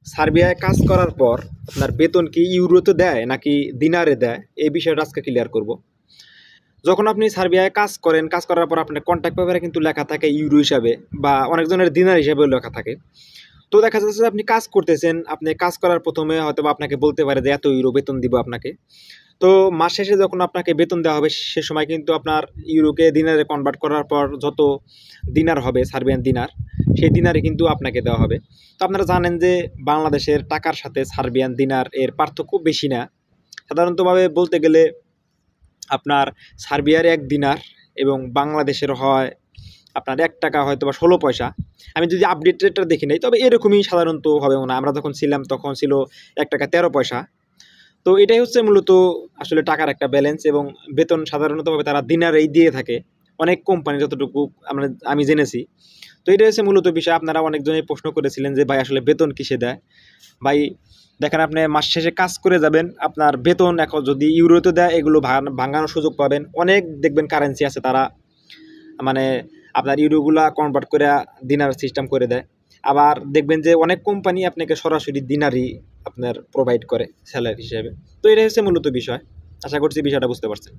সার্বিয়ায় কাজ করার পর আপনার বেতন কি ইউরোতে দেয় নাকি দিনারে দেয়, এই বিষয়টা আজকে ক্লিয়ার করব। যখন আপনি সার্বিয়ায় কাজ করেন, কাজ করার পর আপনার কন্ট্রাক্ট পেপারে কিন্তু লেখা থাকে ইউরো হিসাবে, বা অনেকজনের দিনার হিসাবেও লেখা থাকে। তো দেখা যাচ্ছে যে আপনি কাজ করতেছেন, আপনি কাজ করার প্রথমে হয়তো আপনাকে বলতে পারে যে এত ইউরো বেতন দিব আপনাকে। তো মাস শেষে যখন আপনাকে বেতন দেওয়া হবে, সে সময় কিন্তু আপনার ইউরোকে দিনারে কনভার্ট করার পর যত দিনার হবে, সার্বিয়ান দিনার, সেই দিনারে কিন্তু আপনাকে দেওয়া হবে। তো আপনারা জানেন যে বাংলাদেশের টাকার সাথে সার্বিয়ান দিনার এর পার্থক্য বেশি না। সাধারণতভাবে বলতে গেলে আপনার সার্বিয়ার 1 দিনার এবং বাংলাদেশের হয় আপনার 1 টাকা হয়তো বা 16 পয়সা। আমি যদি আপডেট রেটটা দেখি নাই, তবে এরকমই সাধারণত হবে মনে হয়। আমরা যখন ছিলাম তখন ছিল 1 টাকা 13 পয়সা। তো এটাই হচ্ছে মূলত আসলে টাকার একটা ব্যালেন্স, এবং বেতন সাধারণতভাবে তারা দিনারেই দিয়ে থাকে অনেক কোম্পানি, যতটুকু আমি জেনেছি। তো এটাই হচ্ছে মূলত বিষয়। আপনারা অনেকজনই প্রশ্ন করেছিলেন যে ভাই আসলে বেতন কিসে দেয়। ভাই দেখেন, আপনি মাস শেষে কাজ করে যাবেন, আপনার বেতন এখন যদি ইউরোতে দেয় এগুলো ভাঙানোর সুযোগ পাবেন। অনেক দেখবেন কারেন্সি আছে, তারা মানে আপনার ইউরোগুলা কনভার্ট করে দিনার সিস্টেম করে দেয়। আবার দেখবেন যে অনেক কোম্পানি আপনাকে সরাসরি দিনারই আপনার প্রোভাইড করে স্যালারি হিসেবে। তো এটাই হচ্ছে মূলত বিষয়। আশা করছি বিষয়টা বুঝতে পারছেন।